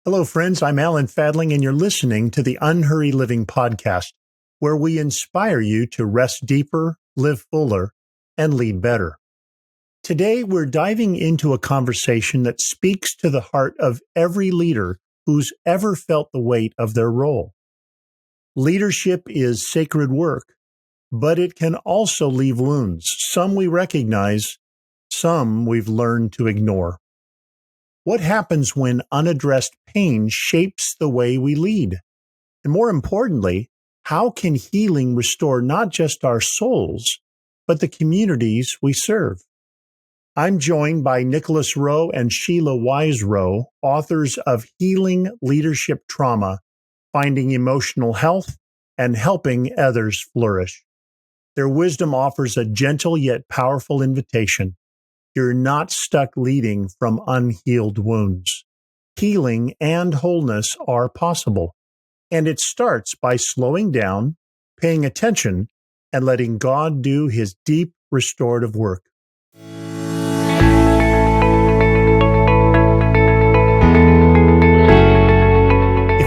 Hello, friends. I'm Alan Fadling, and you're listening to the Unhurried Living podcast, where we inspire you to rest deeper, live fuller, and lead better. Today, we're diving into a conversation that speaks to the heart of every leader who's ever felt the weight of their role. Leadership is sacred work, but it can also leave wounds. Some we recognize, some we've learned to ignore. What happens when unaddressed pain shapes the way we lead? And more importantly, how can healing restore not just our souls, but the communities we serve? I'm joined by Nicolas Rowe and Sheila Wise-Rowe, authors of Healing Leadership Trauma, Finding Emotional Health, and Helping Others Flourish. Their wisdom offers a gentle yet powerful invitation. You're not stuck leading from unhealed wounds. Healing and wholeness are possible. And it starts by slowing down, paying attention, and letting God do His deep restorative work. If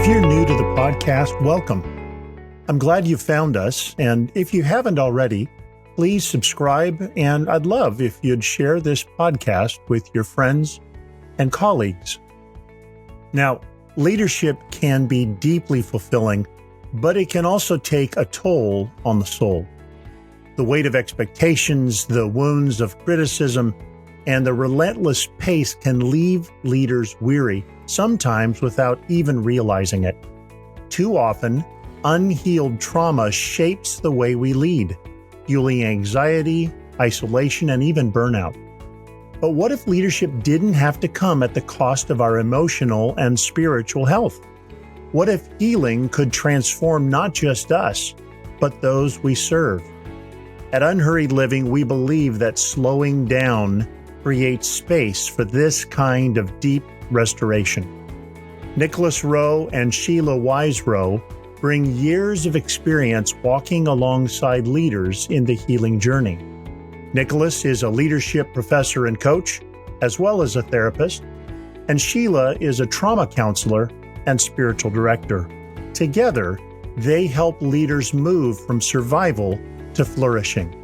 you're new to the podcast, welcome. I'm glad you found us. And if you haven't already, please subscribe, and I'd love if you'd share this podcast with your friends and colleagues. Now, leadership can be deeply fulfilling, but it can also take a toll on the soul. The weight of expectations, the wounds of criticism, and the relentless pace can leave leaders weary, sometimes without even realizing it. Too often, unhealed trauma shapes the way we lead, fueling anxiety, isolation, and even burnout. But what if leadership didn't have to come at the cost of our emotional and spiritual health? What if healing could transform not just us, but those we serve? At Unhurried Living, we believe that slowing down creates space for this kind of deep restoration. Nicolas Rowe and Sheila Wise-Rowe bring years of experience walking alongside leaders in the healing journey. Nicolas is a leadership professor and coach, as well as a therapist, and Sheila is a trauma counselor and spiritual director. Together, they help leaders move from survival to flourishing.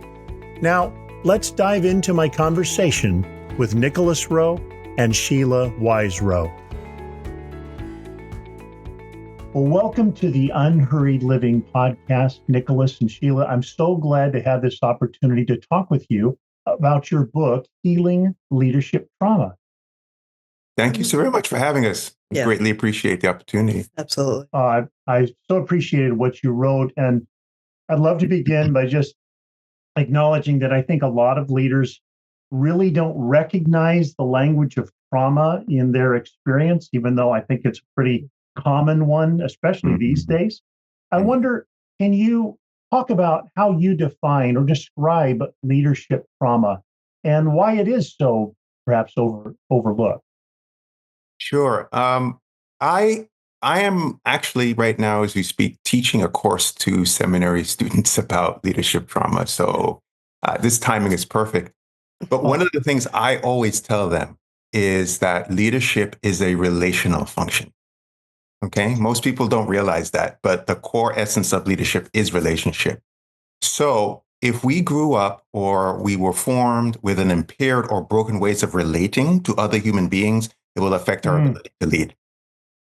Now, let's dive into my conversation with Nicolas Rowe and Sheila Wise-Rowe. Well, welcome to the Unhurried Living podcast, Nicolas and Sheila. I'm so glad to have this opportunity to talk with you about your book, Healing Leadership Trauma. Thank you so very much for having us. We greatly appreciate the opportunity. Absolutely. I so appreciated what you wrote, and I'd love to begin by just acknowledging that I think a lot of leaders really don't recognize the language of trauma in their experience, even though I think it's a pretty common one, especially these days. I wonder, can you talk about how you define or describe leadership trauma and why it is so perhaps overlooked? Sure. I am actually right now, as we speak, teaching a course to seminary students about leadership trauma. So this timing is perfect. But one of the things I always tell them is that leadership is a relational function. Okay, most people don't realize that, but the core essence of leadership is relationship. So if we grew up or we were formed with an impaired or broken ways of relating to other human beings, it will affect our ability to lead.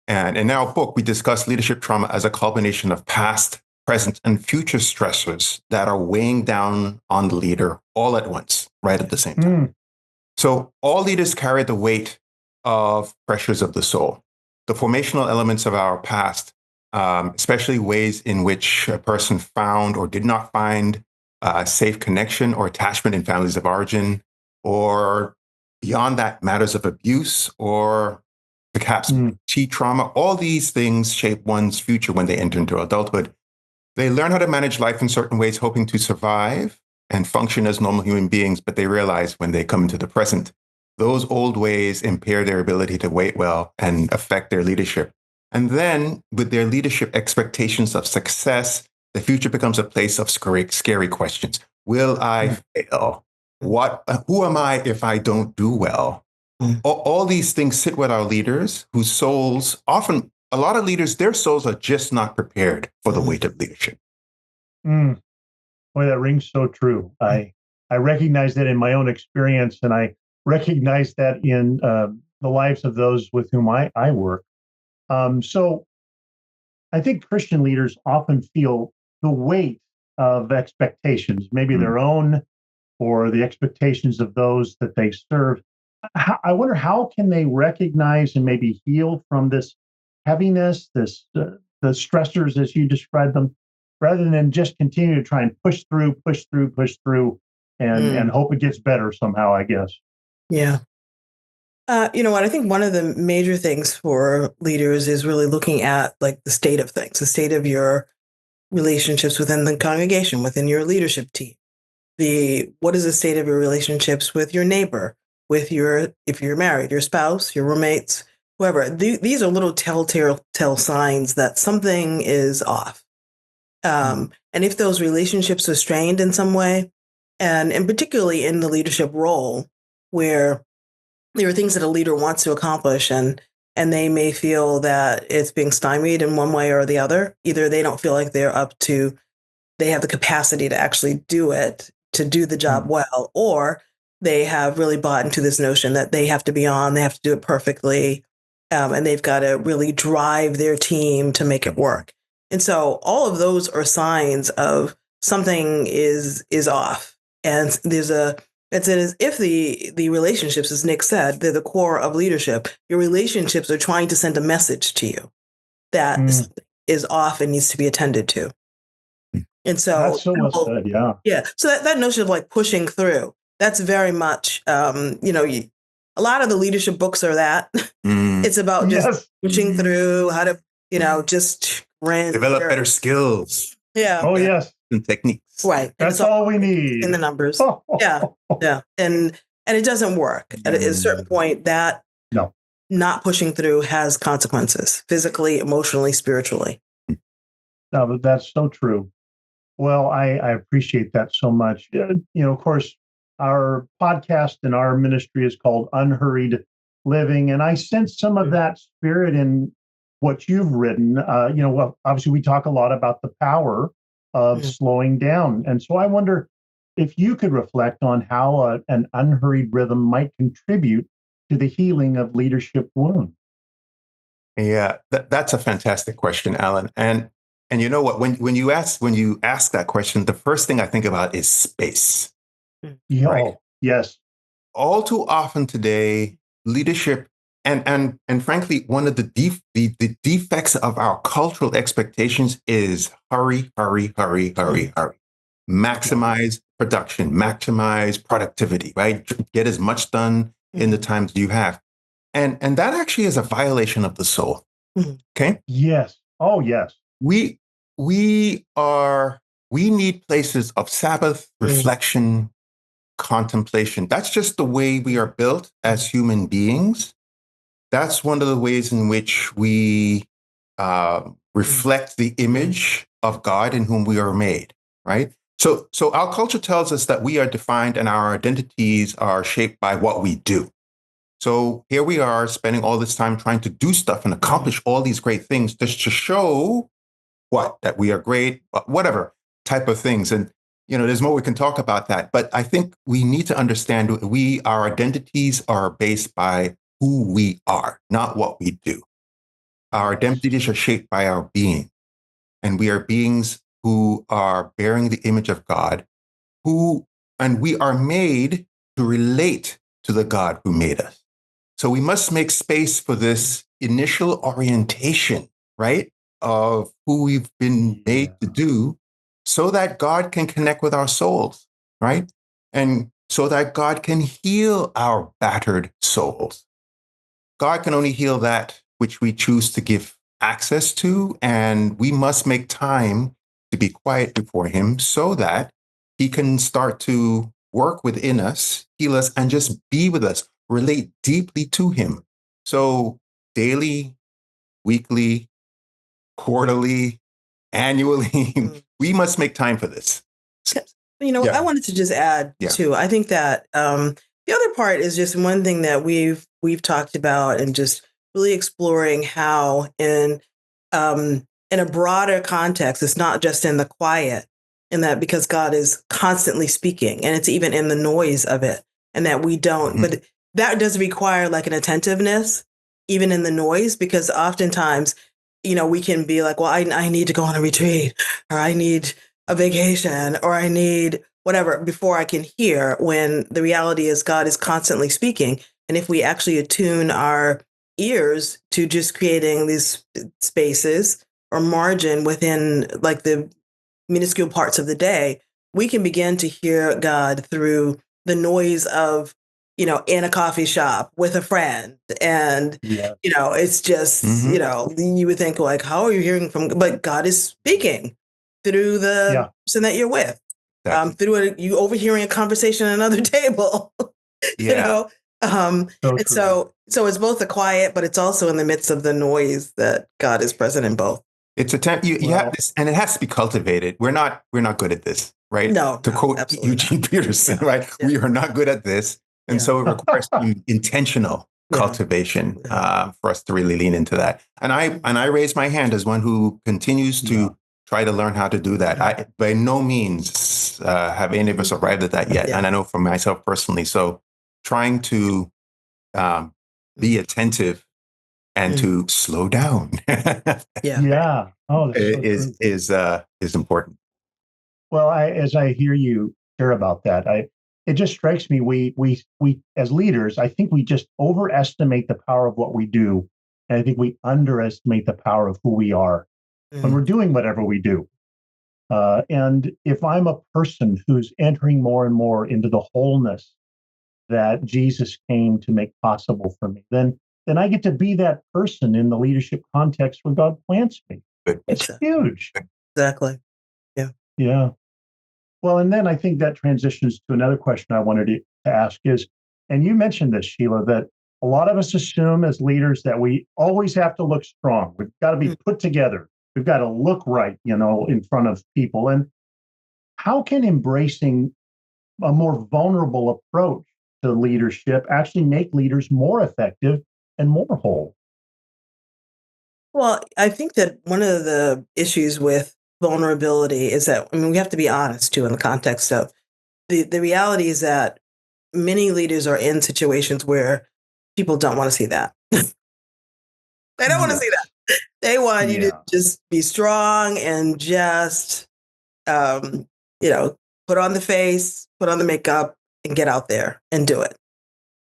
And in our book, we discuss leadership trauma as a culmination of past, present, and future stressors that are weighing down on the leader all at once, right at the same time. So all leaders carry the weight of pressures of the soul. The formational elements of our past, especially ways in which a person found or did not find safe connection or attachment in families of origin, or beyond that, matters of abuse or perhaps trauma, all these things shape one's future when they enter into adulthood. They learn how to manage life in certain ways, hoping to survive and function as normal human beings, but they realize when they come into the present, those old ways impair their ability to wait well and affect their leadership. And then with their leadership expectations of success, the future becomes a place of scary questions. Will I fail? Who am I if I don't do well? All these things sit with our leaders whose souls often, a lot of leaders, their souls are just not prepared for the weight of leadership. Mm. Boy, that rings so true. I recognize that in my own experience, and I recognize that in the lives of those with whom I work. So I think Christian leaders often feel the weight of expectations, maybe their own or the expectations of those that they serve. I wonder, how can they recognize and maybe heal from this heaviness, the stressors as you described them, rather than just continue to try and push through, and hope it gets better somehow, I guess. Yeah. You know what? I think one of the major things for leaders is really looking at like the state of things, the state of your relationships within the congregation, within your leadership team. What is the state of your relationships with your neighbor, with if you're married, your spouse, your roommates, whoever. These are little telltale signs that something is off. And if those relationships are strained in some way, and particularly in the leadership role, where there are things that a leader wants to accomplish, and they may feel that it's being stymied in one way or the other. Either they don't feel like they have the capacity to actually do it, to do the job well, or they have really bought into this notion that they have to be on, they have to do it perfectly, and they've got to really drive their team to make it work. And so all of those are signs of something is off. And it's as if the relationships, as Nick said, they're the core of leadership. Your relationships are trying to send a message to you that something is off and needs to be attended to. And so That's so well said, yeah. Yeah. So that notion of like pushing through, that's very much, a lot of the leadership books are that. It's about just pushing through, how to, just develop better skills. Yeah. Oh, yes. And techniques. Right. That's all we need. In the numbers. Yeah. Yeah. And it doesn't work. At a certain point, that not pushing through has consequences, physically, emotionally, spiritually. No, but that's so true. Well, I appreciate that so much. Of course, our podcast and our ministry is called Unhurried Living, and I sense some of that spirit in what you've written. Well, obviously, we talk a lot about the power of slowing down, and so I wonder if you could reflect on how an unhurried rhythm might contribute to the healing of leadership wounds. Yeah, that's a fantastic question, Alan. And you know what? When you ask that question, the first thing I think about is space. Right? Yes. All too often today, leadership and frankly, one of the defects of our cultural expectations is hurry. Maximize production, maximize productivity, right? Get as much done in the times you have. And that actually is a violation of the soul. Okay? Yes. Oh, yes. We need places of Sabbath, reflection, contemplation. That's just the way we are built as human beings. That's one of the ways in which we reflect the image of God in whom we are made, right? So our culture tells us that we are defined and our identities are shaped by what we do. So here we are spending all this time trying to do stuff and accomplish all these great things just to show that we are great, whatever type of things. And, there's more we can talk about that. But I think we need to understand our identities are based by who we are, not what we do. Our identities are shaped by our being. And we are beings who are bearing the image of God, and we are made to relate to the God who made us. So we must make space for this initial orientation, right, of who we've been made to do, so that God can connect with our souls, right? And so that God can heal our battered souls. God can only heal that which we choose to give access to, and we must make time to be quiet before him so that he can start to work within us, heal us, and just be with us, relate deeply to him. So daily, weekly, quarterly, annually, we must make time for this. I wanted to just add too, I think that The other part is just one thing that we've talked about, and just really exploring how in a broader context, it's not just in the quiet, in that because God is constantly speaking, and it's even in the noise of it, and that we don't, but that does require like an attentiveness, even in the noise, because oftentimes, we can be like, well, I need to go on a retreat, or I need a vacation, or I need whatever before I can hear, when the reality is God is constantly speaking. And if we actually attune our ears to just creating these spaces or margin within like the minuscule parts of the day, we can begin to hear God through the noise of, in a coffee shop with a friend. And, it's just, you would think like, how are you hearing from, but God is speaking through the person that you're with, through you overhearing a conversation at another table, and so it's both the quiet, but it's also in the midst of the noise that God is present in both. It's a time you have this, and it has to be cultivated. We're not good at this, right? To quote Eugene Peterson, right? Yeah. We are not good at this, and so it requires intentional cultivation for us to really lean into that. And I raise my hand as one who continues to try to learn how to do that. I by no means have any of us arrived at that yet, and I know for myself personally. So trying to be attentive and to slow down. Oh, is important. Well, as I hear you share about that, it just strikes me we as leaders, I think we just overestimate the power of what we do, and I think we underestimate the power of who we are when we're doing whatever we do. And if I'm a person who's entering more and more into the wholeness that Jesus came to make possible for me, then I get to be that person in the leadership context where God plants me. It's huge. Exactly. Yeah. Yeah. Well, and then I think that transitions to another question I wanted to ask is, and you mentioned this, Sheila, that a lot of us assume as leaders that we always have to look strong. We've got to be put together. We've got to look right, in front of people. And how can embracing a more vulnerable approach to leadership actually make leaders more effective and more whole? Well, I think that one of the issues with vulnerability is that, we have to be honest too, in the context of the reality is that many leaders are in situations where people don't want to see that. They don't want to see that. They want you to just be strong and just, put on the face, put on the makeup, and get out there and do it.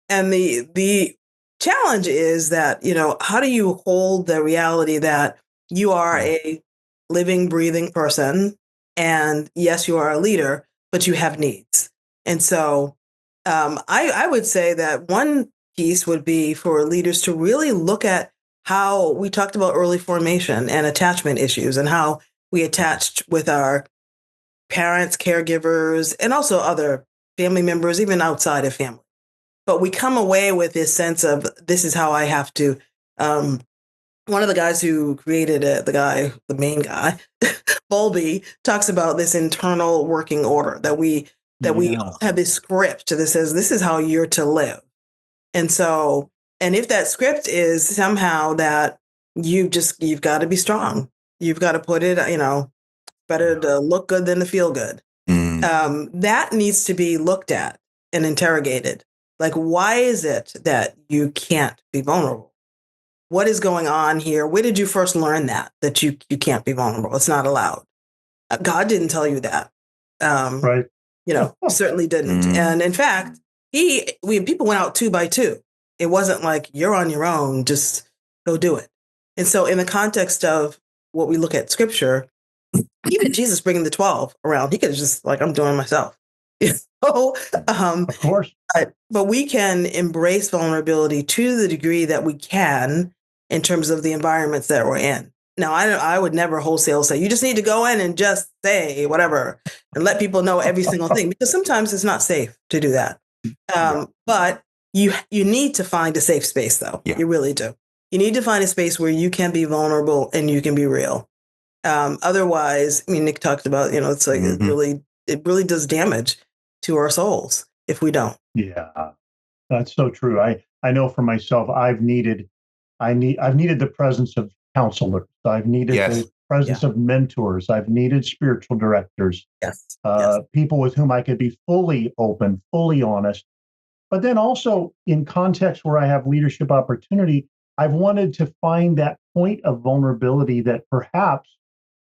And the challenge is that, how do you hold the reality that you are a living, breathing person, and yes, you are a leader, but you have needs. And so I would say that one piece would be for leaders to really look at how we talked about early formation and attachment issues, and how we attached with our parents, caregivers, and also other family members, even outside of family. But we come away with this sense of, this is how I have to. One of the guys who created it, the main guy, Bowlby, talks about this internal working order that we all have this script that says, this is how you're to live. And so, and if that script is somehow that you've got to be strong, you've got to put it, better to look good than to feel good. That needs to be looked at and interrogated. Like, why is it that you can't be vulnerable? What is going on here? Where did you first learn that you can't be vulnerable? It's not allowed. God didn't tell you that. Right. Certainly didn't. And in fact, people went out 2 by 2. It wasn't like you're on your own, just go do it. And so in the context of what we look at scripture, even Jesus bringing the 12 around, he could have just like, I'm doing it myself. Of course. But we can embrace vulnerability to the degree that we can in terms of the environments that we're in. Now, I would never wholesale say, you just need to go in and just say whatever and let people know every single thing, because sometimes it's not safe to do that. But you need to find a safe space, though. You really do. You need to find a space where you can be vulnerable and you can be real. Otherwise, Nick talked about, it's like it really does damage to our souls if we don't. Yeah. That's so true. I know for myself, I've needed the presence of counselors. I've needed Yes. the presence of mentors. I've needed spiritual directors, Yes. Yes. people with whom I could be fully open, fully honest. But then also in context where I have leadership opportunity, I've wanted to find that point of vulnerability that perhaps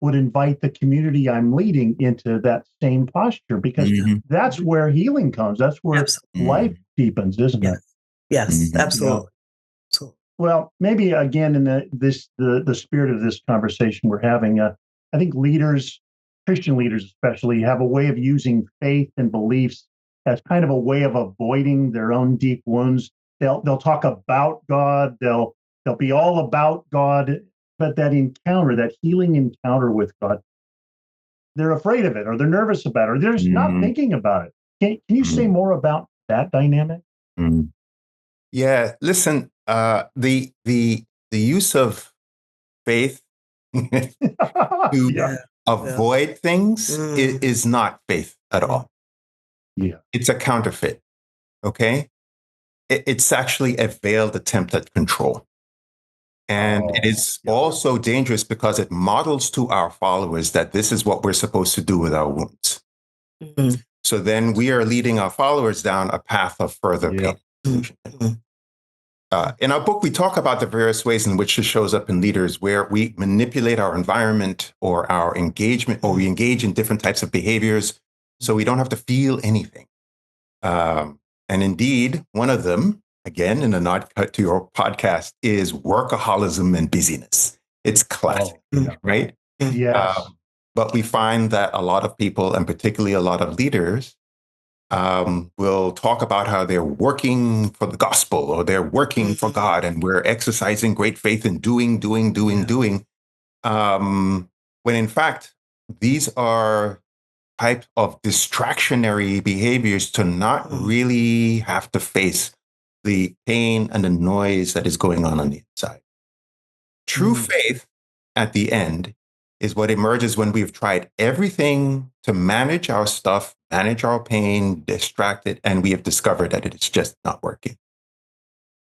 would invite the community I'm leading into that same posture, because Mhm. that's where healing comes. That's where Absolutely. life deepens, isn't it? Yes. Yes. Mhm. Absolutely. Absolutely. Well, maybe again in the spirit of this conversation we're having, I think leaders, Christian leaders especially, have a way of using faith and beliefs as kind of a way of avoiding their own deep wounds. They'll talk about God. They'll be all about God, but that encounter, that healing encounter with God, they're afraid of it, or they're nervous about it, or they're just not Mhm. thinking about it. Can you say Mhm. more about that dynamic? Mhm. Yeah, listen, the use of faith to Yeah, Yeah. Yeah. avoid things Mm. is not faith at Mm. all. yeah. It's a counterfeit. Okay, it's actually a veiled attempt at control, and it Oh, is yeah. also dangerous because it models to our followers that this is what we're supposed to do with our wounds. Mm. So then we are leading our followers down a path of further Yeah. pain solution. Mm. In our book, we talk about the various ways in which this shows up in leaders, where we manipulate our environment or our engagement, or we engage in different types of behaviors so we don't have to feel anything. And indeed, one of them, again, in a nod to your podcast, is workaholism and busyness. It's classic, Oh, yeah. right? Yes. But we find that a lot of people, and particularly a lot of leaders, will talk about how they're working for the gospel or they're working for God, and we're exercising great faith in doing. When in fact, these are type of distractionary behaviors to not really have to face the pain and the noise that is going on the inside. True Mm. faith at the end is what emerges when we've tried everything to manage our stuff, manage our pain, distract it, and we have discovered that it's just not working.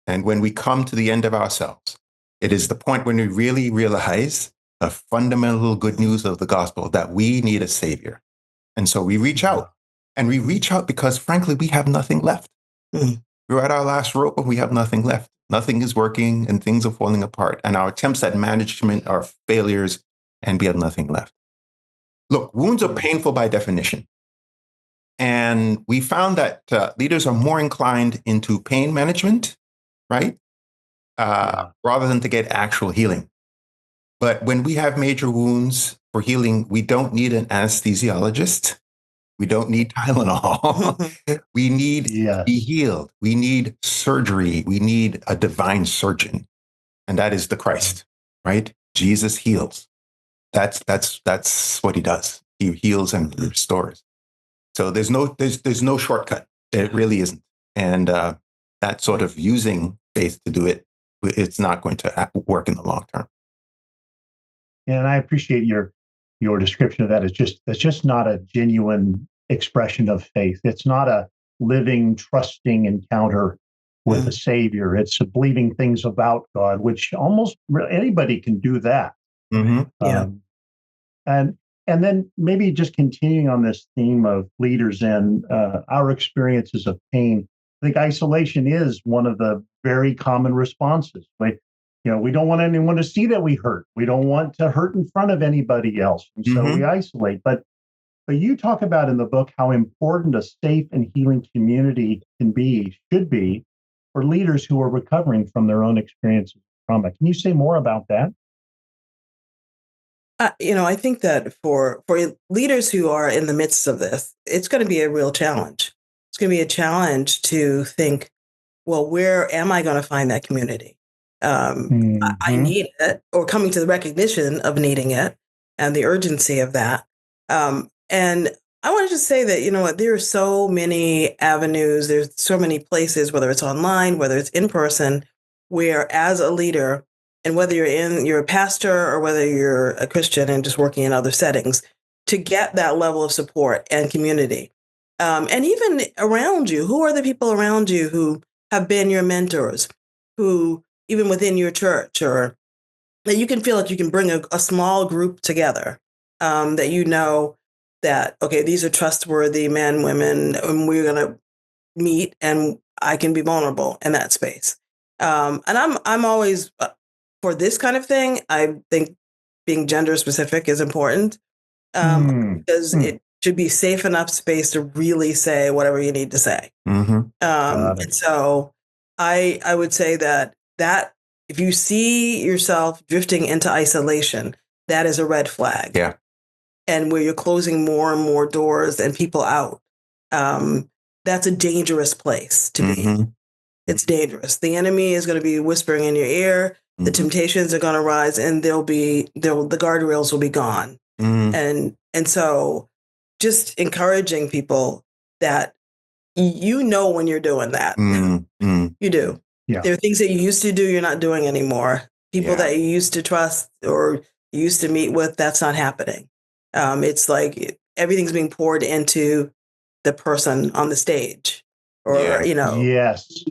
And when we come to the end of ourselves, it is the point when we really realize the fundamental good news of the gospel, that we need a savior. And so we reach out, and we reach out because frankly, we have nothing left. Mm. We're at our last rope and we have nothing left. Nothing is working and things are falling apart. And our attempts at management are failures and we have nothing left. Look, wounds are painful by definition. And we found that leaders are more inclined into pain management, right? Rather than to get actual healing. But when we have major wounds for healing, we don't need an anesthesiologist. We don't need Tylenol. We need to be Yes. healed. We need surgery. We need a divine surgeon, and that is the Christ, right? Jesus heals. That's what he does. He heals and restores. So there's no shortcut. It really isn't. And that sort of using faith to do it, it's not going to work in the long term. And I appreciate your description of that. That's just not a genuine expression of faith. It's not a living, trusting encounter with a savior. It's believing things about God, which almost anybody can do that. Mm-hmm. Yeah. And and then maybe just continuing on this theme of leaders and our experiences of pain. I think isolation is one of the very common responses. We don't want anyone to see that we hurt. We don't want to hurt in front of anybody else, and so we Mm-hmm. isolate. But you talk about in the book how important a safe and healing community should be for leaders who are recovering from their own experiences of trauma. Can you say more about that? I think that for leaders who are in the midst of this, it's going to be a real challenge. It's going to be a challenge to think, well, where am I going to find that community? I Mm-hmm. need it, or coming to the recognition of needing it and the urgency of that. And I want to just say that, there are so many avenues, there's so many places, whether it's online, whether it's in person, where as a leader, and whether you're a pastor or whether you're a Christian and just working in other settings, to get that level of support and community. And even around you, who are the people around you who have been your mentors, who even within your church, or that you can feel like you can bring a small group together, that you know that, okay, these are trustworthy men, women, and we're going to meet and I can be vulnerable in that space. And I'm always for this kind of thing. I think being gender specific is important, because it should be safe enough space to really say whatever you need to say. And so I would say that if you see yourself drifting into isolation, that is a red flag. Yeah. And where you're closing more and more doors and people out, that's a dangerous place to be. It's dangerous. The enemy is going to be whispering in your ear. The temptations are going to rise, and the guardrails will be gone. And so, just encouraging people that you know when you're doing that. You do. Yeah. There are things that you used to do you're not doing anymore. People that you used to trust or you used to meet with, that's not happening. It's like everything's being poured into the person on the stage, or yes,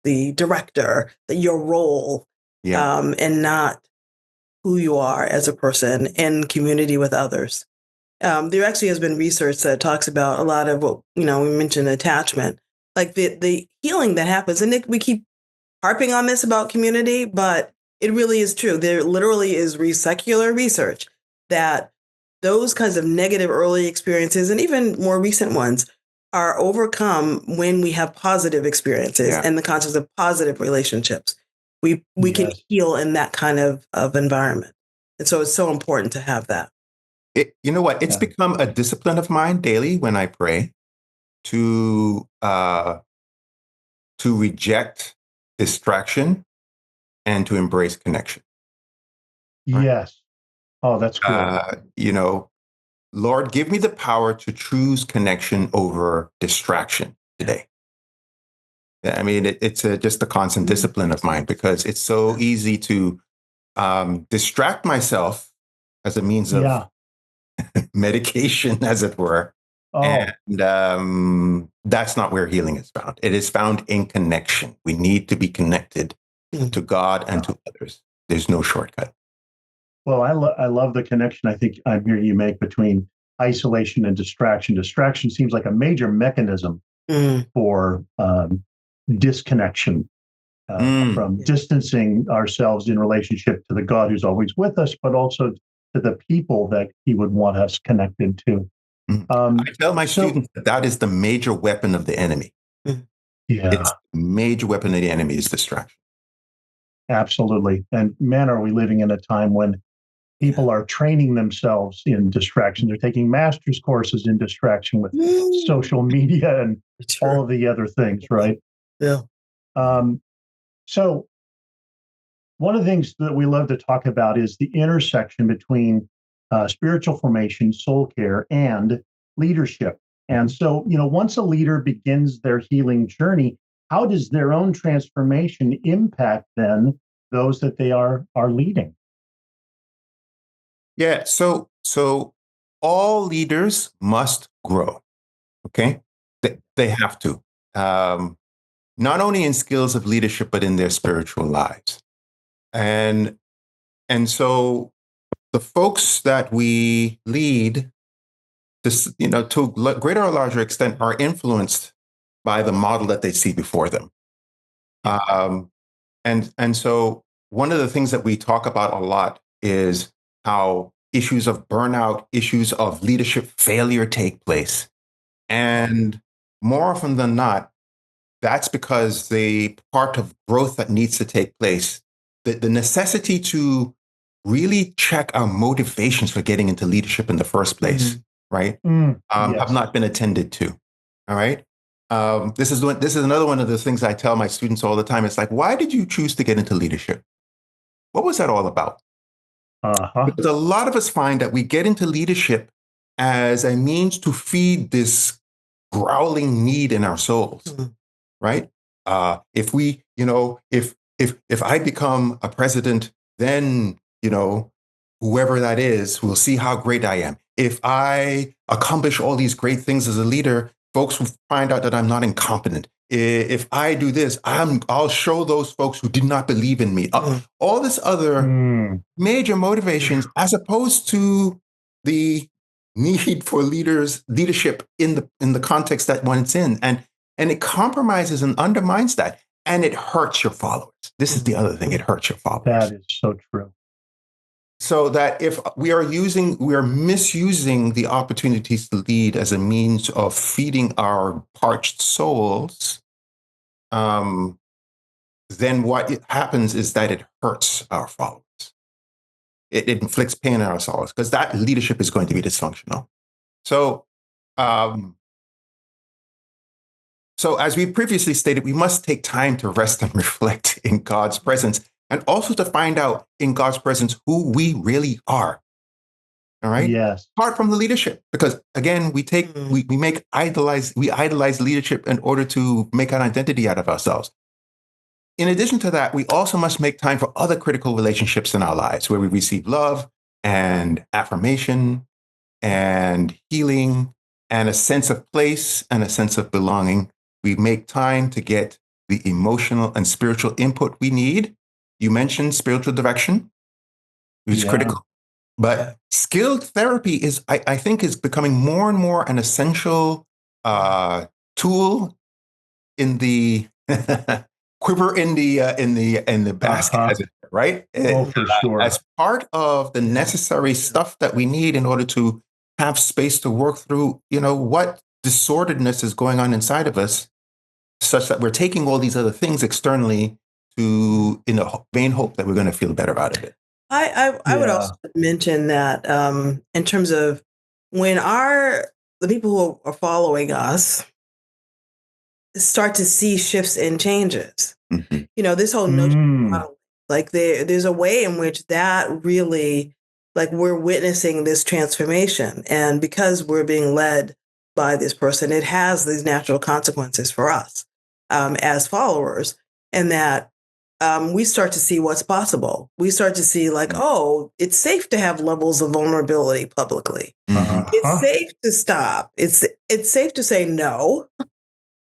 the director, your role, and not who you are as a person in community with others. There actually has been research that talks about a lot of what, we mentioned attachment, like the healing that happens. And we keep harping on this about community, but it really is true. There literally is secular research that those kinds of negative early experiences, and even more recent ones, are overcome when we have positive experiences and the concept of positive relationships. We can heal in that kind of environment. And so it's so important to have that. You know what? It's become a discipline of mine daily when I pray to reject distraction and to embrace connection. Right? Yes. Oh, that's good. Lord, give me the power to choose connection over distraction today. I mean, it's just a constant discipline of mine, because it's so easy to distract myself as a means of medication, as it were. And that's not where healing is found. It is found in connection. We need to be connected to God and to others. There's no shortcut. Well, I love the connection I think I'm hearing you make between isolation and distraction. Distraction seems like a major mechanism for disconnection, from distancing ourselves in relationship to the God who's always with us, but also to the people that he would want us connected to. I tell my students that is the major weapon of the enemy. It's the major weapon of the enemy is distraction. Absolutely. And man, are we living in a time when people are training themselves in distraction. They're taking master's courses in distraction with social media and all of the other things, right? Yeah. So one of the things that we love to talk about is the intersection between spiritual formation, soul care, and leadership. And so, once a leader begins their healing journey, how does their own transformation impact then those that they are leading? Yeah, so all leaders must grow. Okay, they have to, not only in skills of leadership but in their spiritual lives, and so the folks that we lead, to a greater or larger extent, are influenced by the model that they see before them, and so one of the things that we talk about a lot is how issues of burnout, issues of leadership failure take place. And more often than not, that's because the part of growth that needs to take place, the necessity to really check our motivations for getting into leadership in the first place, right? Have not been attended to. All right. This is another one of the things I tell my students all the time. It's like, why did you choose to get into leadership? What was that all about? Because a lot of us find that we get into leadership as a means to feed this growling need in our souls, right? If we, if I become a president, then, whoever that is will see how great I am. If I accomplish all these great things as a leader, folks will find out that I'm not incompetent. If I do this, I'll show those folks who did not believe in me. All this other major motivations, as opposed to the need for leadership in the context that one it's in, and it compromises and undermines that, and it hurts your followers. This is the other thing; it hurts your followers. That is so true. So that if we are misusing the opportunities to lead as a means of feeding our parched souls, then what happens is that it hurts our followers. It inflicts pain on our followers because that leadership is going to be dysfunctional. So, so as we previously stated, we must take time to rest and reflect in God's presence, and also to find out in God's presence who we really are. All right. Yes. Apart from the leadership, because again, we idolize leadership in order to make an identity out of ourselves. In addition to that, we also must make time for other critical relationships in our lives where we receive love and affirmation and healing and a sense of place and a sense of belonging. We make time to get the emotional and spiritual input we need. You mentioned spiritual direction, which is critical. But skilled therapy I think, is becoming more and more an essential tool in the quiver in the basket, as it were, right? Oh, for sure. As part of the necessary stuff that we need in order to have space to work through, what disorderedness is going on inside of us, such that we're taking all these other things externally in a vain hope that we're going to feel better out of it. I would also mention that in terms of when the people who are following us start to see shifts and changes, this whole notion of like there's a way in which that really, like, we're witnessing this transformation, and because we're being led by this person, it has these natural consequences for us as followers, and that we start to see what's possible. We start to see like, oh, it's safe to have levels of vulnerability publicly. It's safe to stop. It's safe to say no,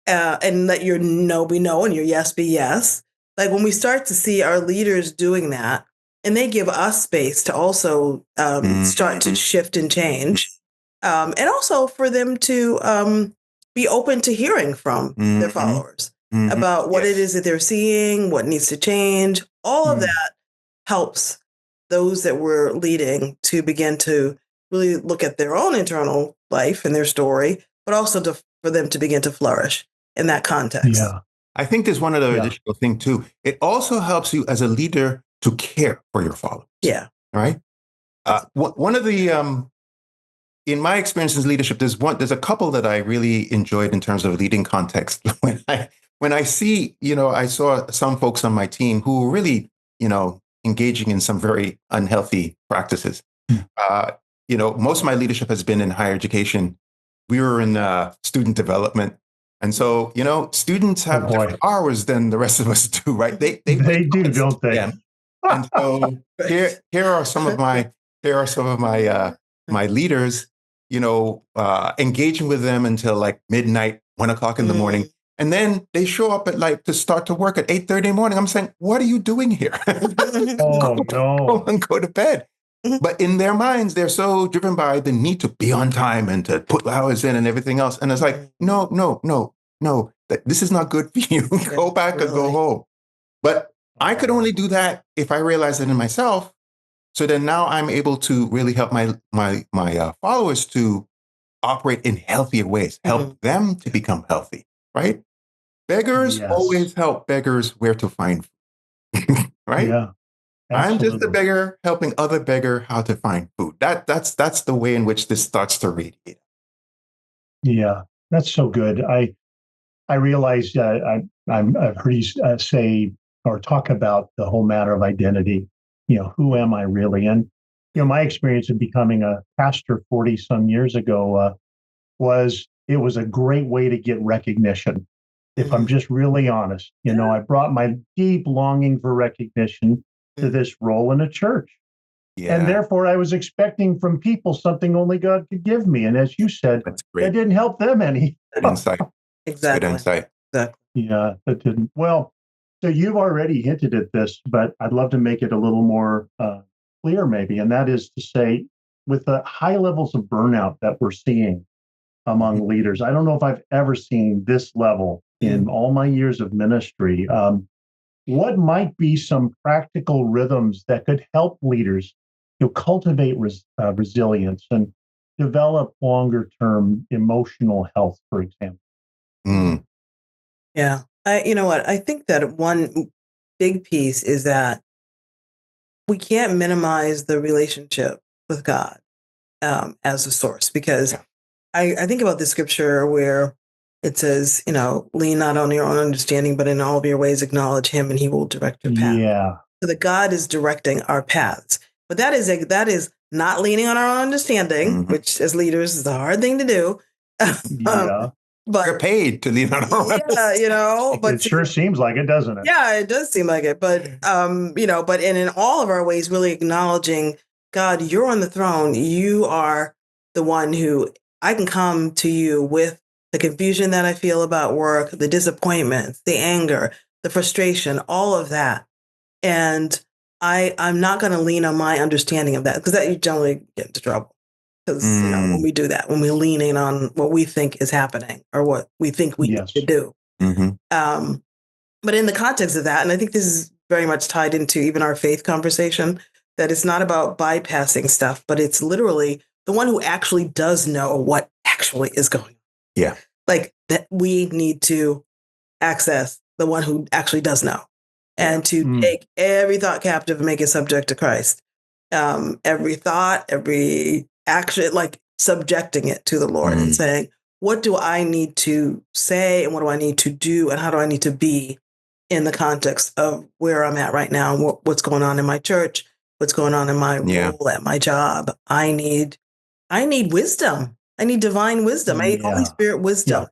and let your no be no and your yes be yes. Like when we start to see our leaders doing that, and they give us space to also start to shift and change, and also for them to be open to hearing from their followers about what it is that they're seeing, what needs to change. All of that helps those that we're leading to begin to really look at their own internal life and their story, but also for them to begin to flourish in that context. Yeah. I think there's one other additional thing too. It also helps you as a leader to care for your followers. Yeah. Right. One of the in my experience in leadership, there's a couple that I really enjoyed in terms of leading context. When I see, I saw some folks on my team who were really, engaging in some very unhealthy practices. Most of my leadership has been in higher education. We were in student development. And so, students have different hours than the rest of us do, right? They do, don't they? Yeah. And so here are some of my my leaders, engaging with them until like midnight, 1:00 in the morning. And then they show up to start to work at 8:30 in the morning. I'm saying, what are you doing here? Go and go to bed. But in their minds, they're so driven by the need to be on time and to put hours in and everything else. And it's like, no, this is not good for you. Go back and go home. But I could only do that if I realized it in myself. So then now I'm able to really help my followers to operate in healthier ways, help them to become healthy, right? Beggars always help beggars where to find food, right? Yeah. Absolutely. I'm just a beggar helping other beggar how to find food. That's the way in which this starts to radiate. Yeah, that's so good. I realized I've heard you say or talk about the whole matter of identity. Who am I really? And my experience of becoming a pastor 40 some years ago was a great way to get recognition. If I'm just really honest, I brought my deep longing for recognition to this role in a church. Yeah. And therefore I was expecting from people something only God could give me. And as you said, that didn't help them any. Good insight. Good Exactly. insight. Exactly. Yeah, that didn't. Well, so you've already hinted at this, but I'd love to make it a little more clear, maybe. And that is to say, with the high levels of burnout that we're seeing among leaders, I don't know if I've ever seen this level in all my years of ministry. What might be some practical rhythms that could help leaders cultivate resilience and develop longer term emotional health, for example? Mm. Yeah. You know what? I think that one big piece is that we can't minimize the relationship with God as a source, because Yeah. I think about the scripture where it says, lean not on your own understanding, but in all of your ways acknowledge him and he will direct your path. Yeah. So that God is directing our paths. But that is not leaning on our own understanding, which as leaders is a hard thing to do. Yeah. But We're paid to lean on our yeah, but It sure seems like it, doesn't it? yeah, it does seem like it. But but in all of our ways, really acknowledging, God, you're on the throne. You are the one who I can come to you with the confusion that I feel about work, the disappointments, the anger, the frustration, all of that. And I'm not going to lean on my understanding of that, because that you generally get into trouble. Because when we do that, when we're leaning on what we think is happening or what we think we need to do. But in the context of that, and I think this is very much tied into even our faith conversation, that it's not about bypassing stuff, but it's literally the one who actually does know what actually is going on. Yeah. Like that we need to access the one who actually does know, and to take every thought captive and make it subject to Christ. Every thought, every action, like subjecting it to the Lord and saying, what do I need to say and what do I need to do and how do I need to be in the context of where I'm at right now, and what's going on in my church, what's going on in my role at my job. I need wisdom. I need divine wisdom. I need Holy Spirit wisdom,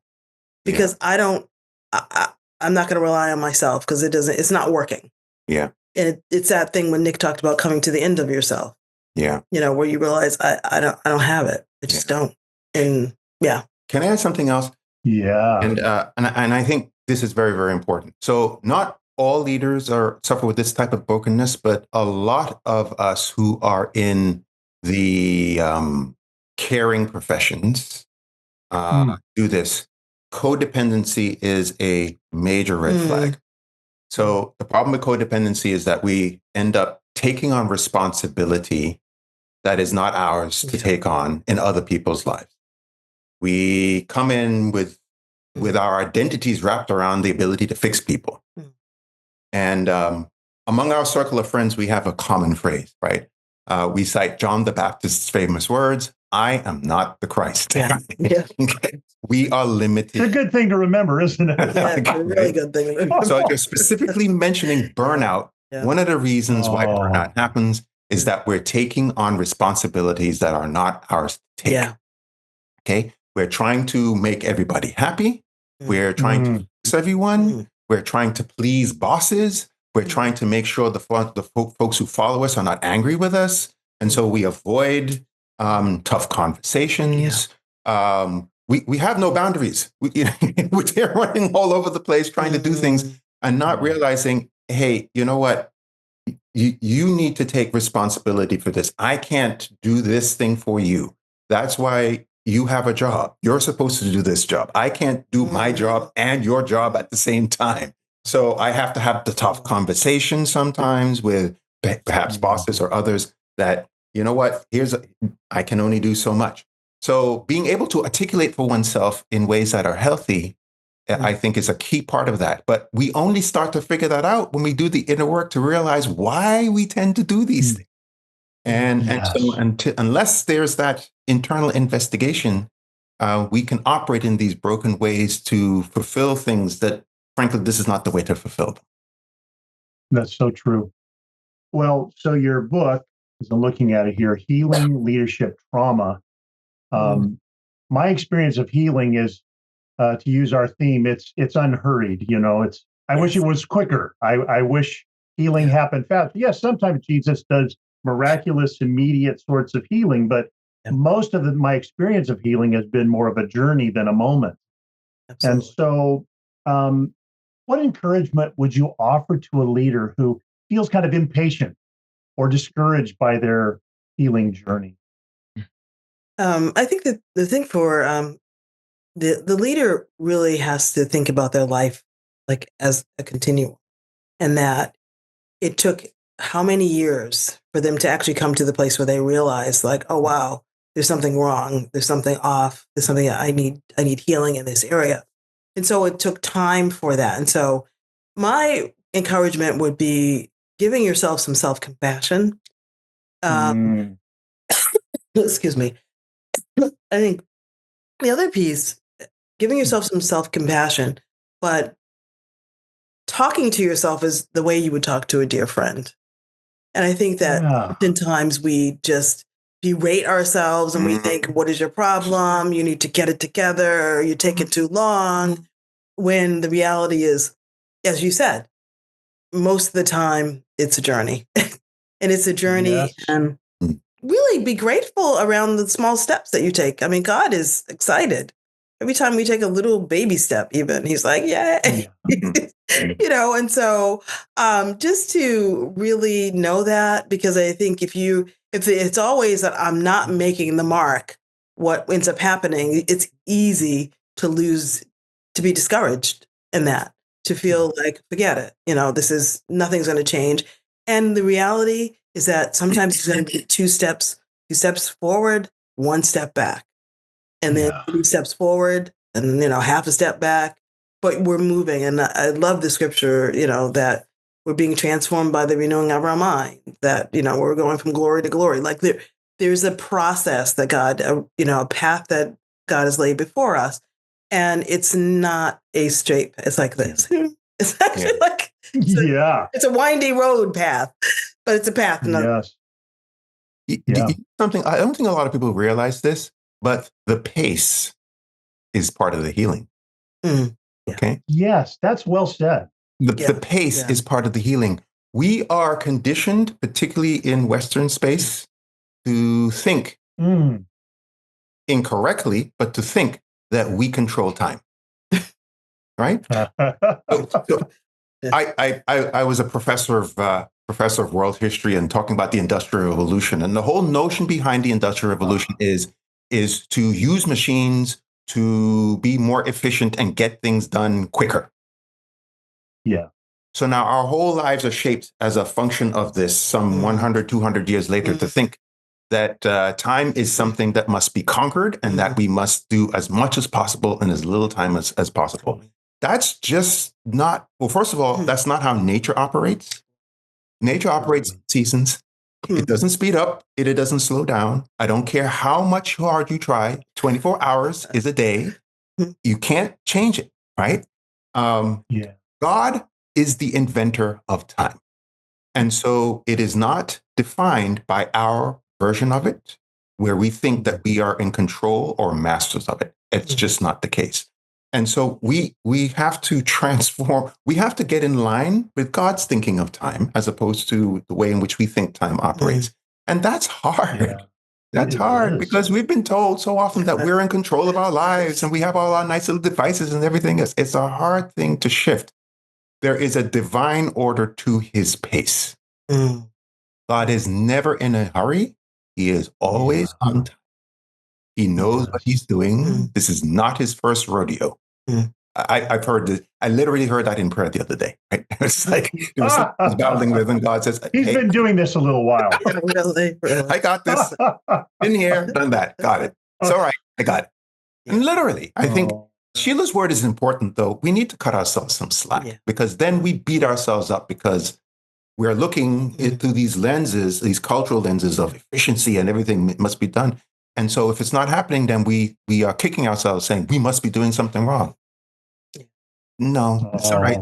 because I'm not going to rely on myself, because it's not working. Yeah. And it's that thing when Nick talked about coming to the end of yourself. Yeah. Where you realize I don't have it. I just don't. And Can I add something else? Yeah. And I think this is very, very important. So not all leaders suffer with this type of brokenness, but a lot of us who are in the caring professions do this. Codependency is a major red flag. So the problem with codependency is that we end up taking on responsibility that is not ours to take on in other people's lives. We come in with our identities wrapped around the ability to fix people. And among our circle of friends, we have a common phrase, right? We cite John the Baptist's famous words, I am not the Christ. Yeah. We are limited. It's a good thing to remember, isn't it? Yeah, it's a really good thing to remember. So you're specifically mentioning burnout. One of the reasons why burnout happens is that we're taking on responsibilities that are not ours to take. Yeah. Okay? We're trying to make everybody happy. We're trying to fix everyone. We're trying to please bosses. We're trying to make sure the folks who follow us are not angry with us. And so we avoid tough conversations. We have no boundaries. We're running all over the place trying to do things and not realizing, hey, you know what? You need to take responsibility for this. I can't do this thing for you. That's why you have a job. You're supposed to do this job. I can't do my job and your job at the same time. So I have to have the tough conversation sometimes with perhaps bosses or others that, you know what, I can only do so much. So being able to articulate for oneself in ways that are healthy, I think is a key part of that. But we only start to figure that out when we do the inner work to realize why we tend to do these things. And so unless there's that internal investigation, we can operate in these broken ways to fulfill things that, frankly, this is not the way to fulfill them. That's so true. Well, so your book, as I'm looking at it here, Healing Leadership Trauma. My experience of healing is, to use our theme, it's unhurried. I wish it was quicker. I wish healing happened fast. Yes, sometimes Jesus does miraculous, immediate sorts of healing, but most of my experience of healing has been more of a journey than a moment. And Absolutely. so, what encouragement would you offer to a leader who feels kind of impatient or discouraged by their healing journey? I think that the thing for the leader really has to think about their life like as a continuum, and that it took how many years for them to actually come to the place where they realize, like, oh wow, there's something wrong, there's something off, there's something I need healing in this area, and so it took time for that. And so my encouragement would be giving yourself some self compassion. Um, Mm, excuse me. I think the other piece, giving yourself some self compassion, but talking to yourself is the way you would talk to a dear friend. And I think that yeah. oftentimes we just berate ourselves and we think, what is your problem? You need to get it together. You're taking too long. When the reality is, as you said, most of the time it's a journey. And it's a journey. Yes. And really be grateful around the small steps that you take. I mean, God is excited. Every time we take a little baby step, even, he's like, yay. Yeah. And so just to really know that, because I think if it's always that I'm not making the mark, what ends up happening, it's easy to to be discouraged in that, to feel like, forget it, nothing's going to change. And the reality is that sometimes it's going to be two steps forward, one step back, and then Yeah. 3 steps forward, and half a step back. But we're moving, and I love the scripture, that we're being transformed by the renewing of our mind. That we're going from glory to glory. Like there's a process that God, a path that God has laid before us, and it's not a straight. It's like this. It's actually like Yeah. it's a windy road path, but it's a path. Yes. Yeah. Something I don't think a lot of people realize this, but the pace is part of the healing. Mm. Okay. Yes. That's well said. The pace is part of the healing. We are conditioned, particularly in Western space, to think incorrectly, but to think that we control time. Right? So I was a professor of world history and talking about the Industrial Revolution, and the whole notion behind the Industrial Revolution is to use machines to be more efficient and get things done quicker. Yeah. So now our whole lives are shaped as a function of this. Some 100, 200 years later, to think that time is something that must be conquered and that we must do as much as possible in as little time as possible. That's just not, well, first of all, that's not how nature operates. Nature operates in seasons. It doesn't speed up. It doesn't slow down. I don't care how much hard you try. 24 hours is a day. You can't change it, right? God is the inventor of time. And so it is not defined by our version of it, where we think that we are in control or masters of it. It's just not the case. And so we have to transform, we have to get in line with God's thinking of time as opposed to the way in which we think time operates. And that's hard. Yeah. That's hard because we've been told so often that we're in control of our lives and we have all our nice little devices and everything else. It's a hard thing to shift. There is a divine order to his pace. God is never in a hurry. He is always on time. He knows what he's doing. This is not his first rodeo. I've heard this. I literally heard that in prayer the other day. Right? It's like there was something battling with, and God says, He's been doing this a little while. Really? I got this. Been here, done that. Got it. It's all right. I got it. And literally, I think Sheila's word is important, though. We need to cut ourselves some slack because then we beat ourselves up because we're looking through these lenses, these cultural lenses of efficiency and everything must be done. And so if it's not happening, then we are kicking ourselves saying we must be doing something wrong. No, it's all right.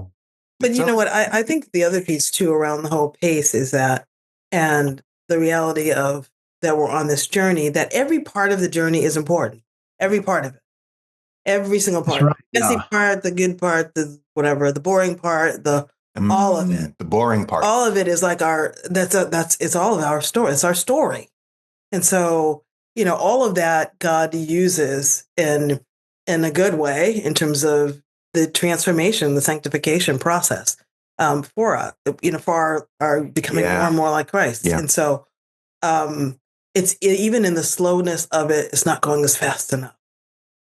But you know what? I think the other piece too around the whole pace is that, and the reality of that we're on this journey, that every part of the journey is important. Every part of it. Every single part. Right. The messy part, the good part, the whatever, the boring part, all of it. The boring part. All of it is like it's all of our story. It's our story. And so, all of that God uses and in a good way in terms of the transformation, the sanctification process for us, for our becoming more and more like Christ. Yeah. And so even in the slowness of it, it's not going as fast enough.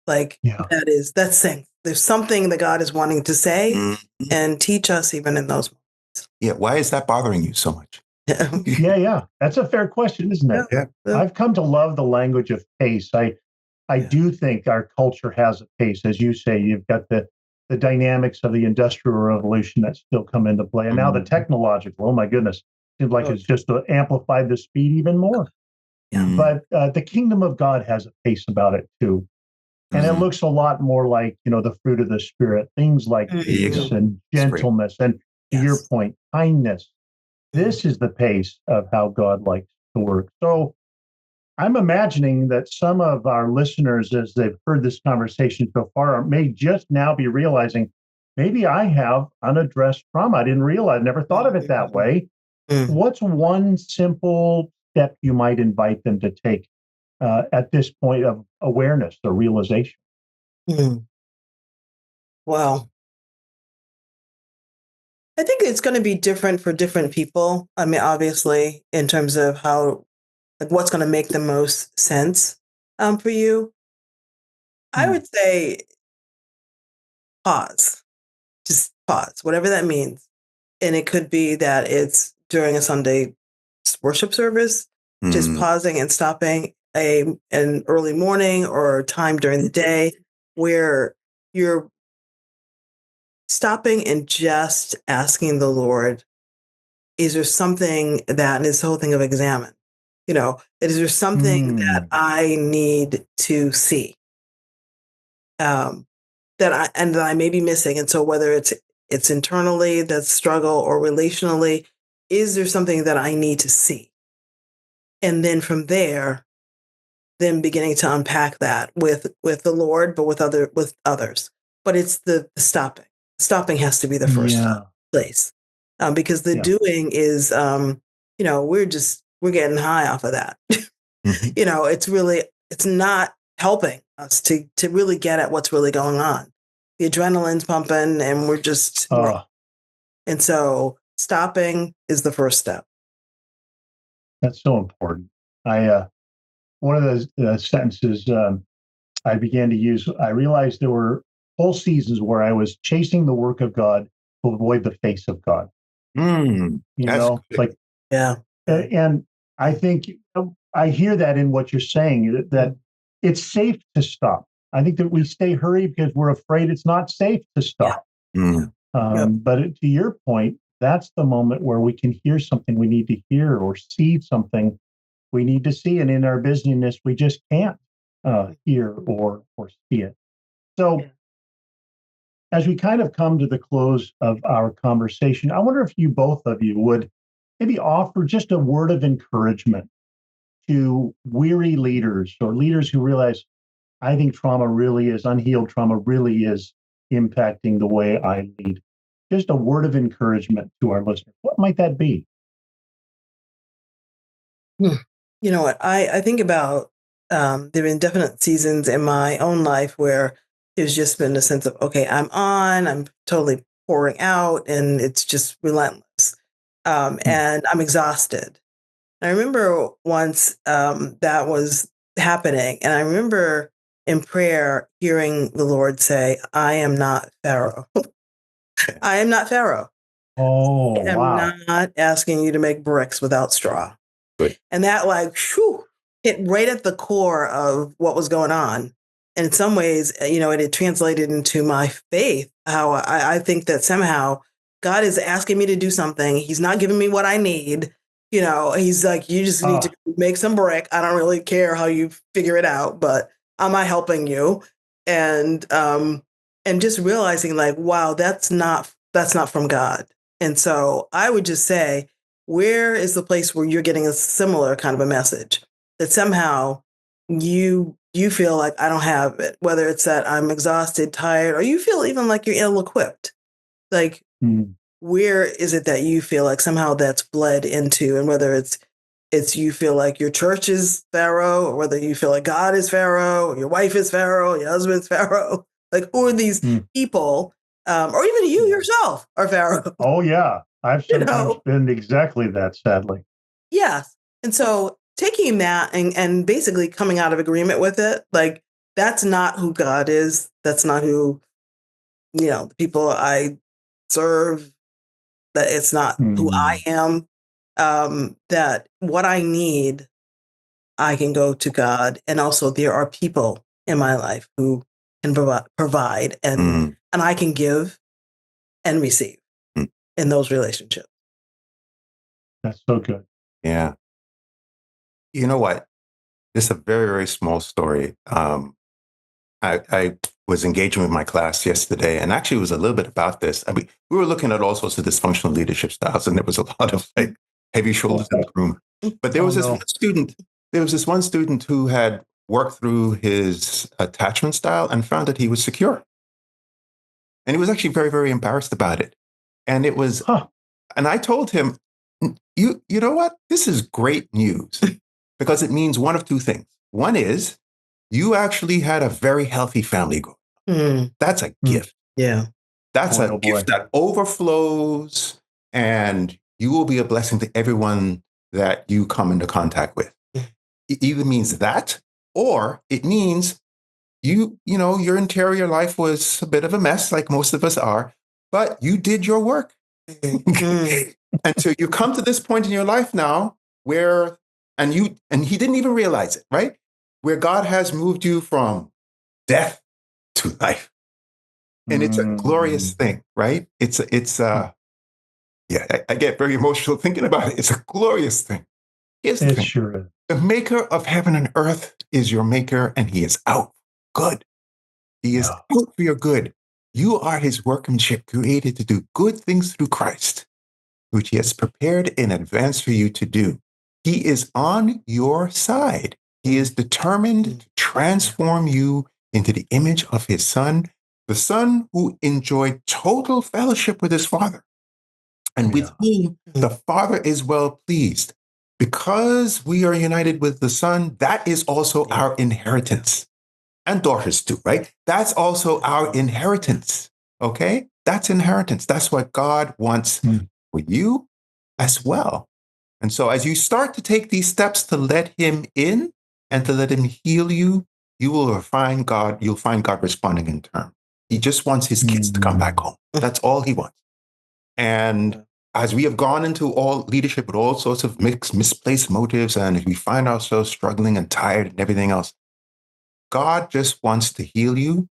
Like that's saying there's something that God is wanting to say and teach us even in those moments. Yeah. Why is that bothering you so much? Yeah. That's a fair question, isn't it? Yeah. I've come to love the language of pace. I do think our culture has a pace. As you say, you've got the dynamics of the Industrial Revolution that still come into play. And now the technological, oh my goodness, seems like it's just amplified the speed even more. Yeah. But the kingdom of God has a pace about it too. And it looks a lot more like, the fruit of the Spirit, things like peace and gentleness. And to your point, kindness. This is the pace of how God likes to work. So I'm imagining that some of our listeners, as they've heard this conversation so far, may just now be realizing, maybe I have unaddressed trauma. I didn't realize, never thought of it that way. What's one simple step you might invite them to take at this point of awareness or realization? Well, I think it's going to be different for different people. I mean, obviously, in terms of how, like, what's going to make the most sense for you. I would say pause, just pause, whatever that means. And it could be that it's during a Sunday worship service, just pausing and stopping an early morning or time during the day where you're stopping and just asking the Lord, is there something that, and this whole thing of examine, is there something that I need to see that I may be missing? And so whether it's internally, that struggle, or relationally, is there something that I need to see? And then from there, then beginning to unpack that with the Lord, but with others. But it's the stopping. Stopping has to be the first place, because the doing is, we're getting high off of that. It's not helping us to really get at what's really going on. The adrenaline's pumping, and we're just, and so stopping is the first step. That's so important. One of those sentences I began to use, I realized there were whole seasons where I was chasing the work of God to avoid the face of God. And I think I hear that in what you're saying, that it's safe to stop. I think that we stay hurried because we're afraid it's not safe to stop. But to your point, that's the moment where we can hear something we need to hear or see something we need to see. And in our busyness, we just can't hear or see it. So as we kind of come to the close of our conversation, I wonder if both of you would maybe offer just a word of encouragement to weary leaders or leaders who realize, I think unhealed trauma really is impacting the way I lead. Just a word of encouragement to our listeners. What might that be? You know what? I think about there have been definite seasons in my own life where there's just been a sense of, okay, I'm totally pouring out, and it's just relentless. And I'm exhausted. I remember once that was happening, and I remember in prayer hearing the Lord say, I am not Pharaoh. I am not Pharaoh. Oh, I'm not asking you to make bricks without straw. Good. And that hit right at the core of what was going on. And in some ways, it had translated into my faith, how I think that somehow God is asking me to do something. He's not giving me what I need. He's like, you just need to make some brick. I don't really care how you figure it out, but am I helping you? And just realizing, like, wow, that's not from God. And so I would just say, where is the place where you're getting a similar kind of a message that somehow you feel like I don't have it, whether it's that I'm exhausted, tired, or you feel even like you're ill-equipped. Like, where is it that you feel like somehow that's bled into, and whether it's it's you feel like your church is Pharaoh, or whether you feel like God is Pharaoh, or your wife is Pharaoh, your husband's Pharaoh. Like, who are these people? Or even you yourself are Pharaoh. Oh, yeah. I've sometimes been exactly that, sadly. Yes. And so taking that and basically coming out of agreement with it, like, that's not who God is. That's not who, the people I serve, that it's not who I am. That what I need, I can go to God. And also there are people in my life who can provide and I can give and receive in those relationships. That's so good. Yeah. You know what? This is a very, very small story. I was engaging with my class yesterday, and actually it was a little bit about this. I mean, we were looking at all sorts of dysfunctional leadership styles, and there was a lot of like heavy shoulders in the room. But there was this one student who had worked through his attachment style and found that he was secure. And he was actually very, very embarrassed about it. And it was, and I told him, you know what? This is great news because it means one of two things. One is you actually had a very healthy family growth. That's a gift. Yeah. That's a gift that overflows, and you will be a blessing to everyone that you come into contact with. It either means that, or it means your interior life was a bit of a mess, like most of us are, but you did your work. And so you come to this point in your life now where, and he didn't even realize it, right? Where God has moved you from death to life. And it's a glorious thing, right? I get very emotional thinking about it. It's a glorious thing. Here's the thing. Sure is. The maker of heaven and earth is your maker, and he is out for good. He is out for your good. You are his workmanship, created to do good things through Christ, which he has prepared in advance for you to do. He is on your side. He is determined to transform you into the image of his Son, the Son who enjoyed total fellowship with his Father, and with whom the Father is well pleased. Because we are united with the Son, that is also our inheritance. And daughters too, right? That's also our inheritance, okay? That's inheritance. That's what God wants for you as well. And so as you start to take these steps to let him in and to let him heal you, you'll find God responding in turn. He just wants his kids to come back home. That's all he wants. And as we have gone into all leadership with all sorts of misplaced motives, and we find ourselves struggling and tired and everything else, God just wants to heal you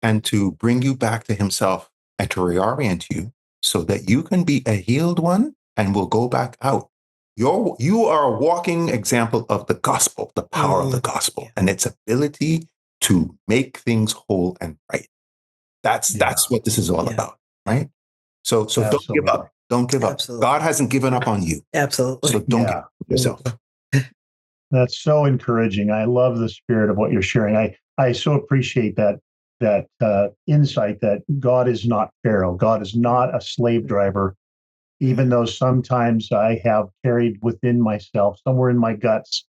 and to bring you back to himself and to reorient you so that you can be a healed one and will go back out. You are a walking example of the gospel, the power of the gospel, and its ability to make things whole and right. That's what this is all about, right? So don't give up. Don't give up. Absolutely. God hasn't given up on you. Absolutely. So don't give up yourself. That's so encouraging. I love the spirit of what you're sharing. I so appreciate that insight that God is not Pharaoh. God is not a slave driver, even though sometimes I have carried within myself, somewhere in my guts,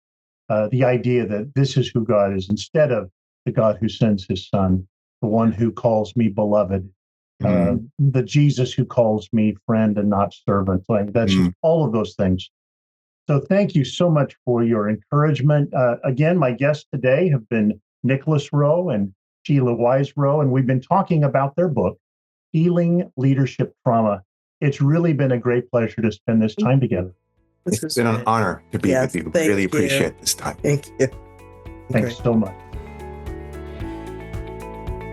the idea that this is who God is, instead of the God who sends his Son, the one who calls me beloved, the Jesus who calls me friend and not servant. Like that's just all of those things. So thank you so much for your encouragement. Again, my guests today have been Nicolas Rowe and Sheila Wise-Rowe, and we've been talking about their book, Healing Leadership Trauma. It's really been a great pleasure to spend this time together. It's been an honor to be with you. Really appreciate this time. Thank you. Thanks so much.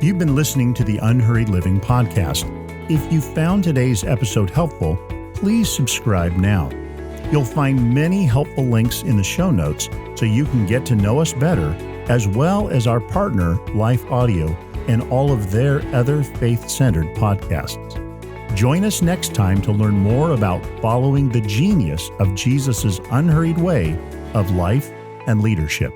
You've been listening to the Unhurried Living podcast. If you found today's episode helpful, please subscribe now. You'll find many helpful links in the show notes so you can get to know us better, as well as our partner, Life Audio, and all of their other faith-centered podcasts. Join us next time to learn more about following the genius of Jesus' unhurried way of life and leadership.